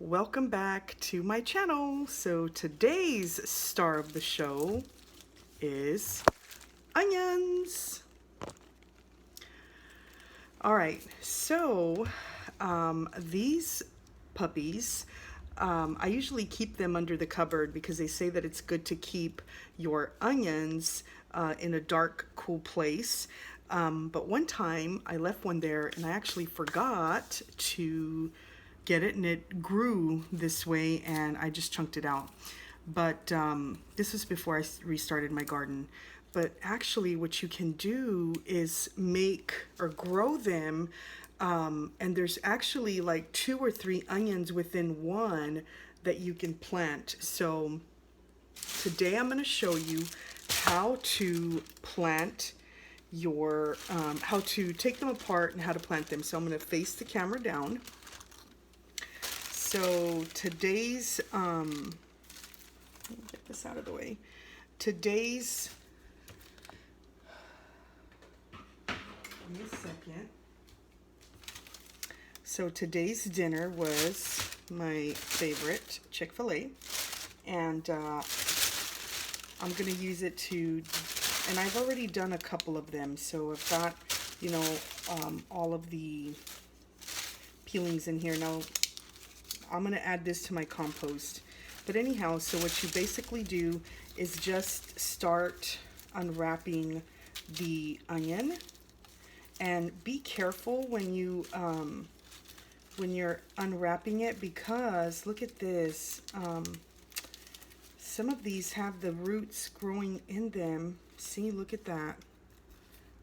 Welcome back to my channel. So today's star of the show is onions. All right, so these puppies, I usually keep them under the cupboard because they say that it's good to keep your onions in a dark, cool place. But one time I left one there and I actually forgot to get it, and it grew this way and I just chunked it out. But this was before I restarted my garden. But actually what you can do is make or grow them, and there's actually like 2 or 3 onions within one that you can plant. So today I'm going to show you how to plant how to take them apart and how to plant them. So I'm going to face the camera down. So today's, let me get this out of the way. Today's, give me a second. So today's dinner was my favorite, Chick-fil-A. And I'm going to use it to, and I've already done a couple of them. So I've got, all of the peelings in here. Now, I'm going to add this to my compost. But anyhow, so what you basically do is just start unwrapping the onion, and be careful when you're unwrapping it, because look at this. Some of these have the roots growing in them. See, look at that.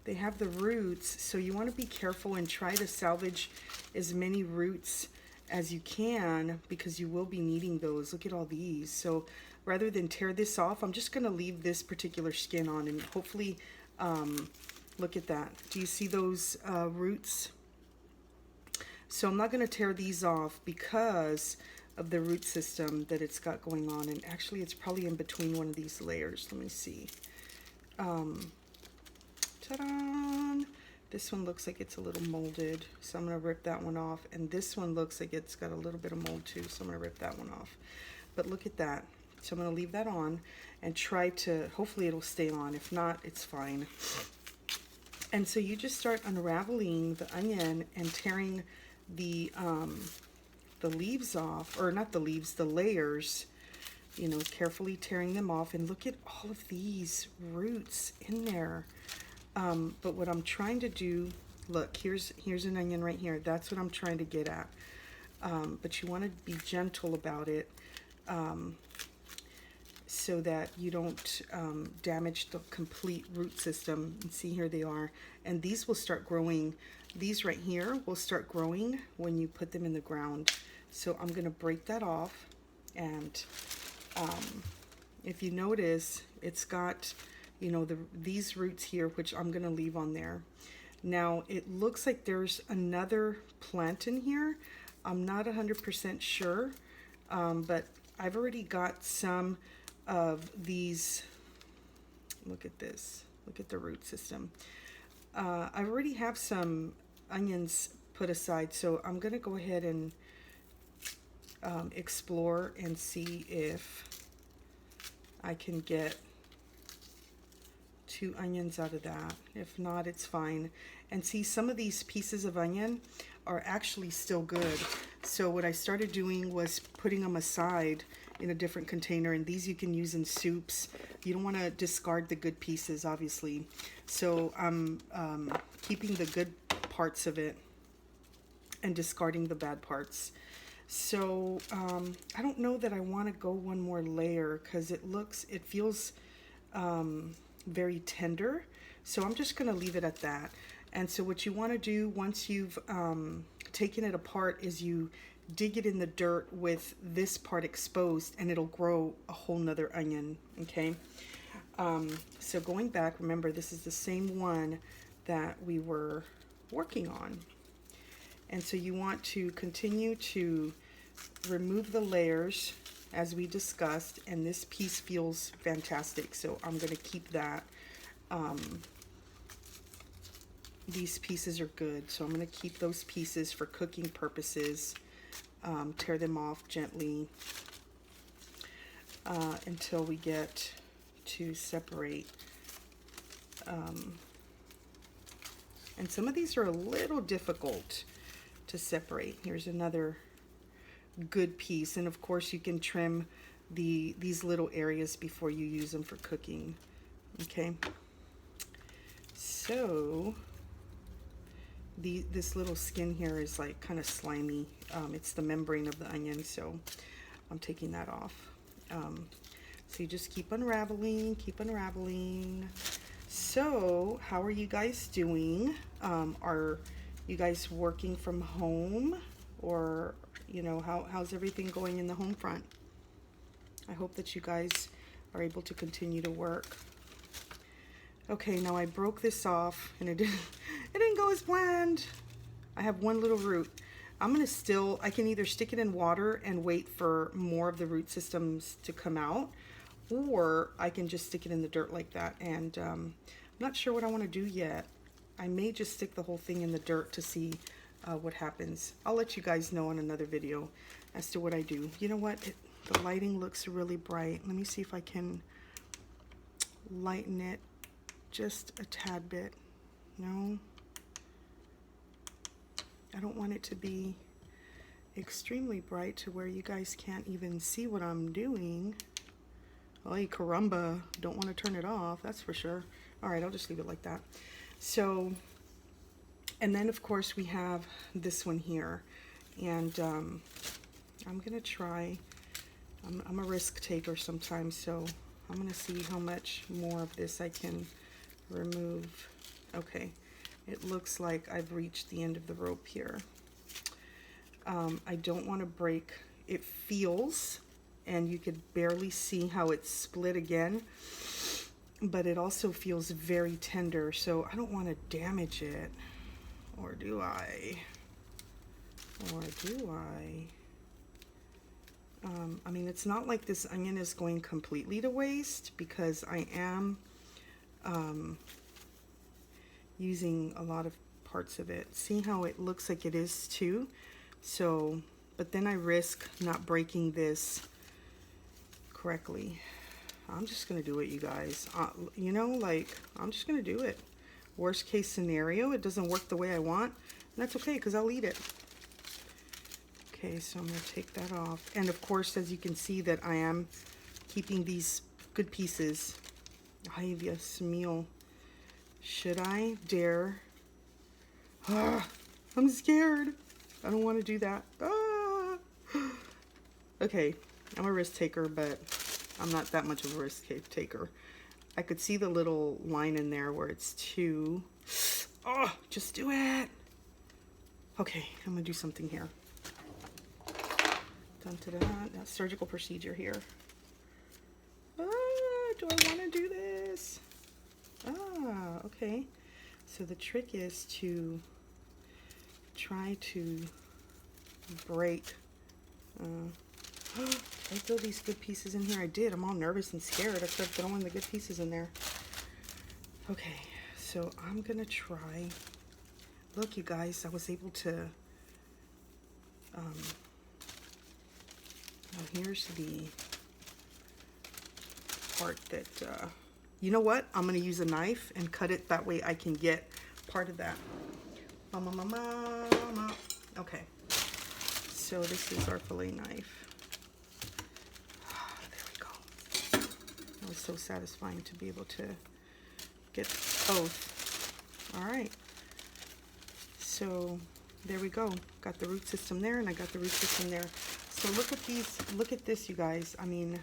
They have the roots, so you want to be careful and try to salvage as many roots as you can, because you will be needing those. Look at all these. So rather than tear this off, I'm just going to leave this particular skin on, and hopefully, look at that. Do you see those roots? So I'm not going to tear these off because of the root system that it's got going on. And actually it's probably in between one of these layers. Let me see. Ta-da! This one looks like it's a little molded, so I'm going to rip that one off. And this one looks like it's got a little bit of mold too, so I'm going to rip that one off. But look at that. So I'm going to leave that on and try to, hopefully it'll stay on. If not, it's fine. And so you just start unraveling the onion and tearing the leaves off, or not the leaves, the layers, carefully tearing them off. And look at all of these roots in there. But what I'm trying to do, look, here's an onion right here. That's what I'm trying to get at. But you want to be gentle about it, so that you don't damage the complete root system. And see, here they are. And these will start growing. These right here will start growing when you put them in the ground. So I'm going to break that off. And if you notice, it's got, these roots here, which I'm going to leave on there. Now, it looks like there's another plant in here. I'm not 100% sure, but I've already got some of these. Look at this. Look at the root system. I already have some onions put aside, so I'm going to go ahead and explore and see if I can get 2 onions out of that. If not, it's fine. And see, some of these pieces of onion are actually still good. So what I started doing was putting them aside in a different container, and these you can use in soups. You don't want to discard the good pieces, obviously. So I'm keeping the good parts of it and discarding the bad parts. So I don't know that I want to go one more layer, because it feels very tender. So I'm just going to leave it at that. And so what you want to do once you've taken it apart is you dig it in the dirt with this part exposed, and it'll grow a whole nother onion. Okay. So going back, remember, this is the same one that we were working on. And so you want to continue to remove the layers as we discussed, and this piece feels fantastic, so I'm going to keep that. These pieces are good, so I'm going to keep those pieces for cooking purposes. tear them off gently until we get to separate. And some of these are a little difficult to separate. Here's another good piece, and of course you can trim these little areas before you use them for cooking. Okay, so this little skin here is like kind of slimy. It's the membrane of the onion, so I'm taking that off. So you just keep unraveling, keep unraveling. So how are you guys doing? Are you guys working from home, or you know, how's everything going in the home front? I hope that you guys are able to continue to work. Okay, now I broke this off and it didn't go as planned. I have one little root. I can either stick it in water and wait for more of the root systems to come out, or I can just stick it in the dirt like that. And I'm not sure what I want to do yet. I may just stick the whole thing in the dirt to see what happens. I'll let you guys know in another video as to what I do. You know what? The lighting looks really bright. Let me see if I can lighten it just a tad bit. No, I don't want it to be extremely bright to where you guys can't even see what I'm doing. Ay caramba, don't want to turn it off, that's for sure. All right, I'll just leave it like that. So, and then of course we have this one here, and I'm gonna try. I'm a risk taker sometimes, so I'm gonna see how much more of this I can remove. Okay, it looks like I've reached the end of the rope here. I don't want to break. It feels, and you could barely see how it's split again, but it also feels very tender, so I don't want to damage it. Or do I? Or do I? I mean, it's not like this onion is going completely to waste, because I am using a lot of parts of it. See how it looks like it is too? So, but then I risk not breaking this correctly. I'm just gonna do it, you guys. You know, like, I'm just gonna do it. Worst case scenario, it doesn't work the way I want, and that's okay, because I'll eat it. Okay, so I'm gonna take that off. And of course, as you can see, that I am keeping these good pieces. Ay, Dios mío. Should I dare? I'm scared. I don't want to do that. Okay, I'm a risk taker, but I'm not that much of a risk taker. I could see the little line in there where it's too. Oh, just do it. Okay, I'm gonna do something here. Dun, dun, dun. That's surgical procedure here. Do I want to do this? Okay. So the trick is to try to break. Did I throw these good pieces in here? I did. I'm all nervous and scared. I started throwing the good pieces in there. Okay, so I'm gonna try. Look, you guys, I was able to. Now here's the part that. You know what? I'm gonna use a knife and cut it. That way I can get part of that. Okay. So this is our fillet knife. There we go. That was so satisfying to be able to get both. All right. So there we go. Got the root system there, and I got the root system there. So look at these. Look at this, you guys. I mean,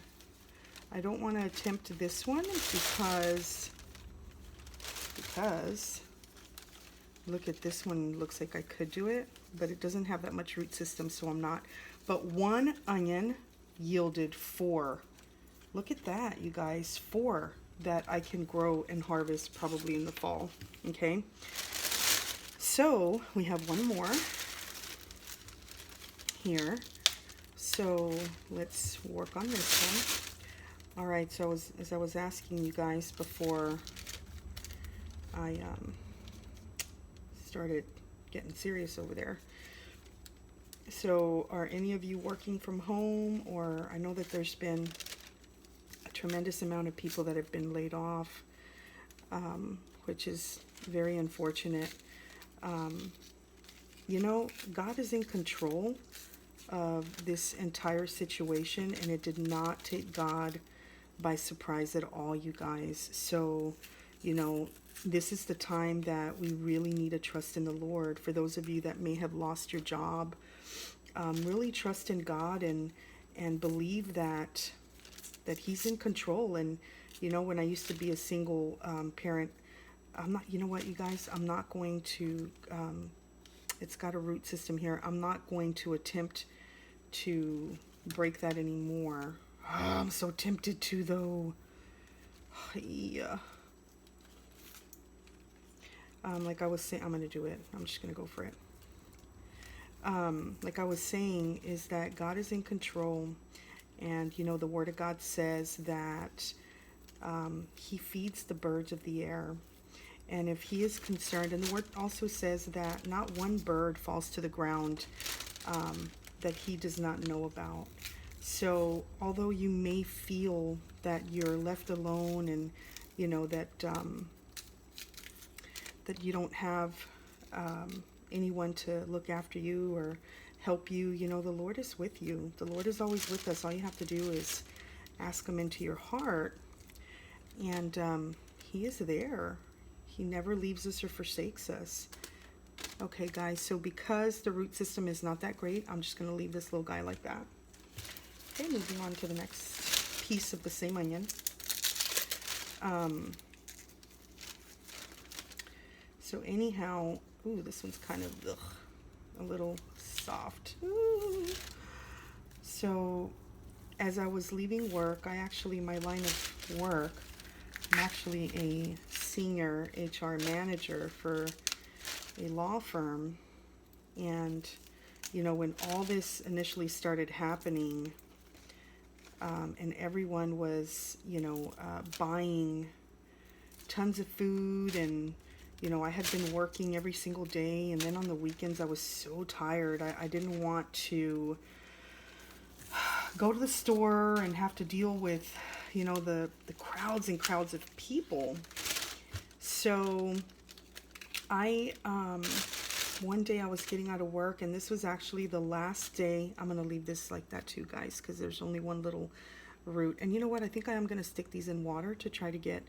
I don't want to attempt this one because look at this one. Looks like I could do it, but it doesn't have that much root system, so I'm not. But one onion yielded 4. Look at that, you guys. 4 that I can grow and harvest probably in the fall. Okay, so we have one more here. So let's work on this one. All right, so as I was asking you guys before I started getting serious over there, So are any of you working from home? Or I know that there's been a tremendous amount of people that have been laid off, which is very unfortunate. You know, God is in control of this entire situation, and it did not take God by surprise at all, you guys. So, you know, this is the time that we really need to trust in the Lord. For those of you that may have lost your job, really trust in God and believe that He's in control. And you know, when I used to be a single parent, I'm not. You know what, you guys? I'm not going to. It's got a root system here. I'm not going to attempt to break that anymore. I'm so tempted to, though. Yeah. Like I was saying, I'm going to do it. I'm just going to go for it. Like I was saying, is that God is in control. And, you know, the Word of God says that He feeds the birds of the air. And if He is concerned, and the Word also says that not one bird falls to the ground that He does not know about. So although you may feel that you're left alone, and you know that that you don't have anyone to look after you or help you, you know, the Lord is with you. The Lord is always with us. All you have to do is ask Him into your heart, and He is there. He never leaves us or forsakes us. Okay, guys, so because the root system is not that great, I'm just going to leave this little guy like that. Okay, moving on to the next piece of the same onion. So anyhow, ooh, this one's kind of a little soft. Ooh. So as I was leaving work, my line of work, I'm actually a senior HR manager for a law firm. And, you know, when all this initially started happening, and everyone was, you know, buying tons of food, and, you know, I had been working every single day, and then on the weekends I was so tired. I didn't want to go to the store and have to deal with, you know, the crowds and crowds of people. So one day I was getting out of work, and this was actually the last day. I'm going to leave this like that too, guys, because there's only one little root. And you know what? I think I am going to stick these in water to try to get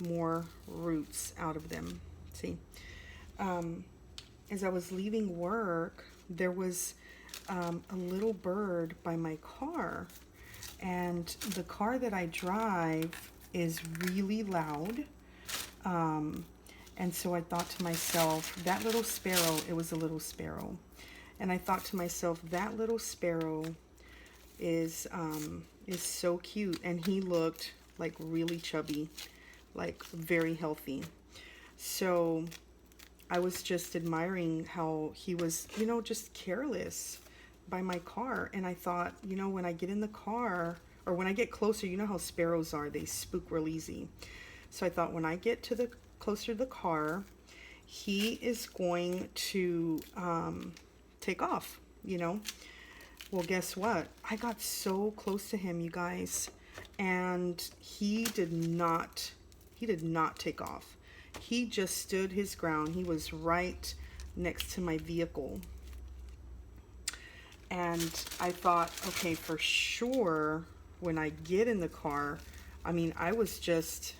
more roots out of them. See? As I was leaving work, there was a little bird by my car. And the car that I drive is really loud. And so I thought to myself, that little sparrow, it was a little sparrow. And I thought to myself, that little sparrow is so cute. And he looked like really chubby, like very healthy. So I was just admiring how he was, you know, just careless by my car. And I thought, you know, when I get in the car, or when I get closer, you know how sparrows are, they spook real easy. So I thought, when I get to the closer to the car, he is going to take off, you know. Well, guess what? I got so close to him, you guys, and he did not take off. He just stood his ground. He was right next to my vehicle. And I thought, okay, for sure, when I get in the car, I mean, I was just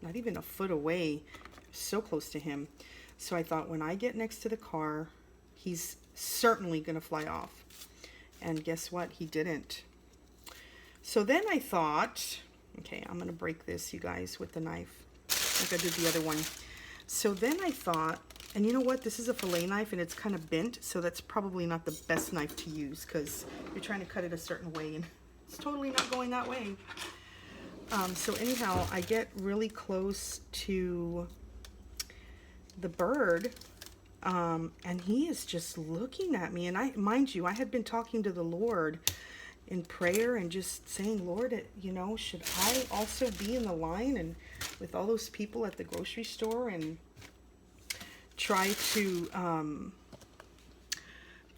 not even a foot away, so close to him. So I thought, when I get next to the car, he's certainly going to fly off. And guess what? He didn't. So then I thought, okay, I'm going to break this, you guys, with the knife, like I did the other one. So then I thought, and you know what? This is a fillet knife, and it's kind of bent, so that's probably not the best knife to use, because you're trying to cut it a certain way, and it's totally not going that way. So anyhow, I get really close to the bird, and he is just looking at me. And mind you, I had been talking to the Lord in prayer and just saying, Lord, you know, should I also be in the line and with all those people at the grocery store, and try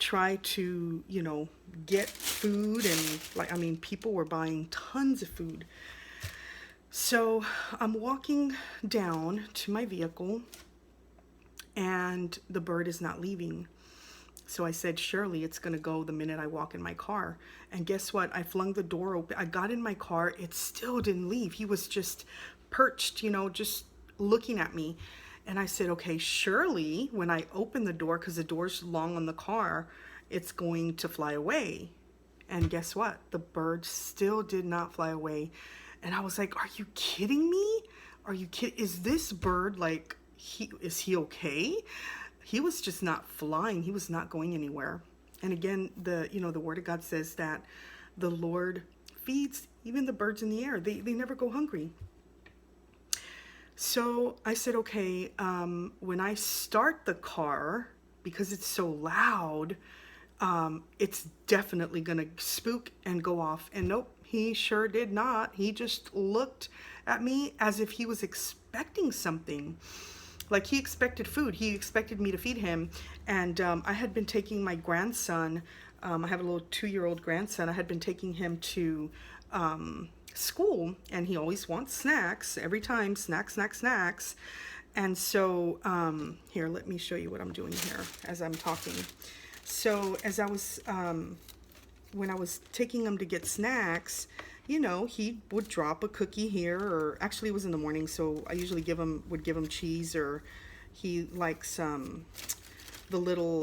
try to, you know, get food. And like, I mean, people were buying tons of food. So I'm walking down to my vehicle and the bird is not leaving. So I said, surely it's going to go the minute I walk in my car. And guess what? I flung the door open. I got in my car. It still didn't leave. He was just perched, you know, just looking at me. And I said, okay, surely when I open the door, because the door's long on the car, it's going to fly away. And guess what? The bird still did not fly away. And I was like, are you kidding me? Are you kidding? Is this bird like, is he okay? He was just not flying. He was not going anywhere. And again, the word of God says that the Lord feeds even the birds in the air. They never go hungry. So I said, okay, when I start the car, because it's so loud, it's definitely gonna spook and go off. And nope, he sure did not. He just looked at me as if he was expecting something. Like he expected food. He expected me to feed him. And I had been taking my grandson, I have a little 2-year-old grandson. I had been taking him to school, and he always wants snacks every time. Snacks, snacks, snacks. And so here, let me show you what I'm doing here as I'm talking. So as I was, when I was taking him to get snacks, you know, he would drop a cookie here, or actually it was in the morning, so I usually would give him cheese, or he likes the little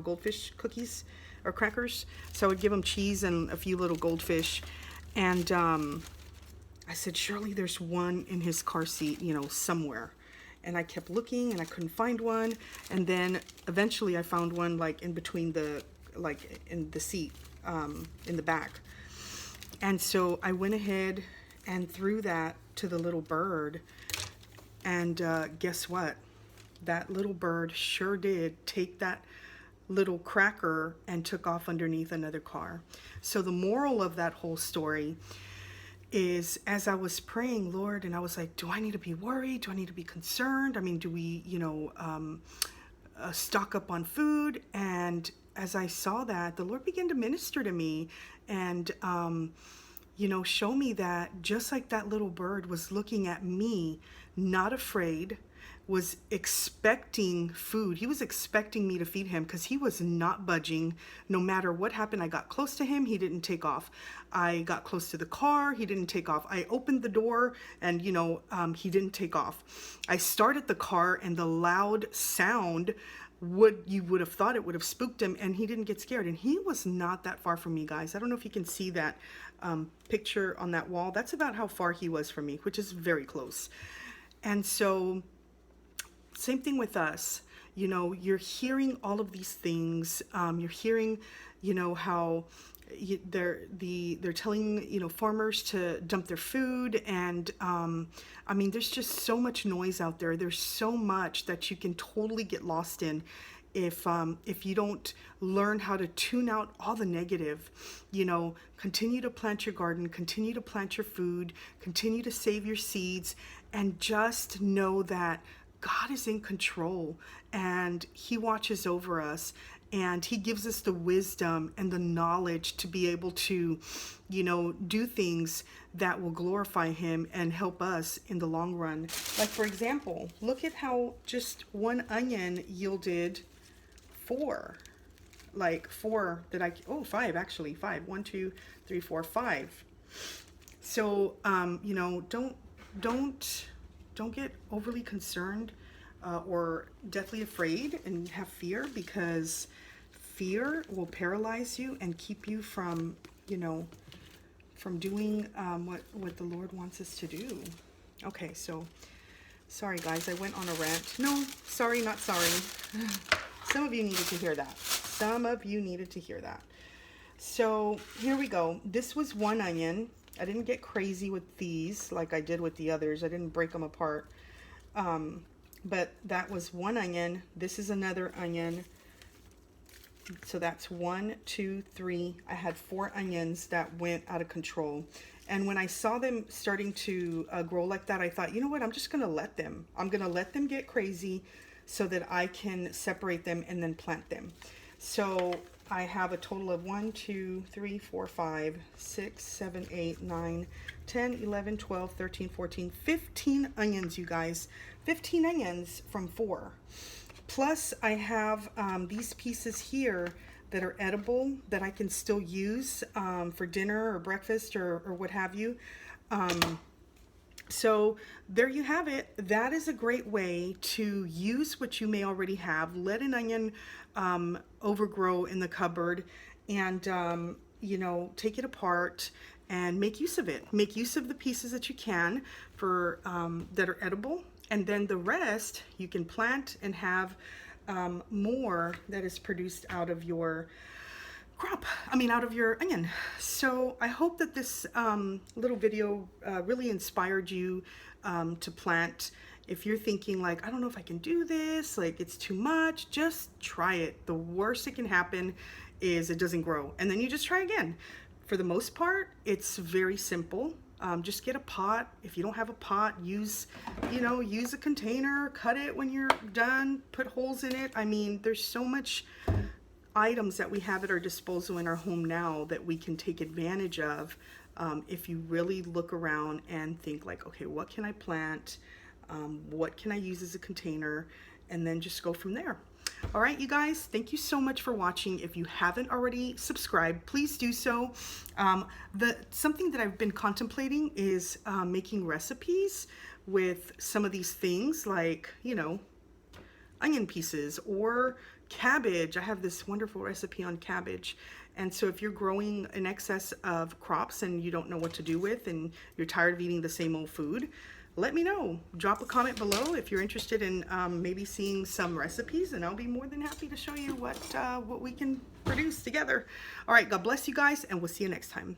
goldfish cookies or crackers. So I would give him cheese and a few little goldfish. And I said, surely there's one in his car seat, you know, somewhere. And I kept looking and I couldn't find one. And then eventually I found one like in between in the seat, in the back. And so I went ahead and threw that to the little bird. And guess what? That little bird sure did take that little cracker and took off underneath another car. So the moral of that whole story is, as I was praying, Lord, and I was like, do I need to be worried? Do I need to be concerned? I mean, do we, you know, stock up on food? And as I saw that, the Lord began to minister to me and, you know, show me that just like that little bird was looking at me, not afraid, was expecting food. He was expecting me to feed him because he was not budging. No matter what happened, I got close to him, he didn't take off. I got close to the car, he didn't take off. I opened the door and, you know, he didn't take off. I started the car and the loud sound, you would have thought it would have spooked him, and he didn't get scared. And he was not that far from me, guys. I don't know if you can see that picture on that wall. That's about how far he was from me, which is very close. And so same thing with us. You know, you're hearing all of these things. You're hearing, you know, how they're telling, you know, farmers to dump their food. And I mean, there's just so much noise out there. There's so much that you can totally get lost in if you don't learn how to tune out all the negative. You know, continue to plant your garden, continue to plant your food, continue to save your seeds, and just know that God is in control and he watches over us, and he gives us the wisdom and the knowledge to be able to, you know, do things that will glorify him and help us in the long run. Like, for example, look at how just one onion yielded 4. Like 4 5 actually. 5. 1, 2, 3, 4, 5. So, you know, don't get overly concerned or deathly afraid and have fear, because fear will paralyze you and keep you from, you know, from doing what the Lord wants us to do. Okay, so sorry guys, I went on a rant. No, sorry, not sorry. Some of you needed to hear that. Some of you needed to hear that. So here we go. This was one onion. I didn't get crazy with these like I did with the others. I didn't break them apart. But that was one onion. This is another onion. So that's 1, 2, 3. I had 4 onions that went out of control. And when I saw them starting to grow like that, I thought, you know what? I'm just going to let them. I'm going to let them get crazy. so that I can separate them and then plant them. So I have a total of 1, 2, 3, 4, 5, 6, 7, 8, 9, 10, 11, 12, 13, 14, 15 onions, you guys. 15 onions from 4. Plus I have these pieces here that are edible that I can still use for dinner or breakfast or what have you. So there you have it. That is a great way to use what you may already have. Let an onion overgrow in the cupboard and, you know, take it apart and make use of it. Make use of the pieces that you can for that are edible. And then the rest you can plant and have more that is produced out of your crop, out of your onion. So I hope that this little video really inspired you to plant. If you're thinking like, I don't know if I can do this, like it's too much, just try it. The worst that can happen is it doesn't grow, and then you just try again. For the most part, it's very simple. Just get a pot. If you don't have a pot, use a container, cut it when you're done, put holes in it. I mean, there's so much items that we have at our disposal in our home now that we can take advantage of if you really look around and think like, okay, what can I plant? What can I use as a container? And then just go from there. All right, you guys, thank you so much for watching. If you haven't already subscribed, please do so. Something that I've been contemplating is making recipes with some of these things, like, onion pieces or cabbage. I have this wonderful recipe on cabbage. And so if you're growing in excess of crops and you don't know what to do with and you're tired of eating the same old food, let me know. Drop a comment below if you're interested in maybe seeing some recipes, and I'll be more than happy to show you what we can produce together. All right, God bless you guys, and we'll see you next time.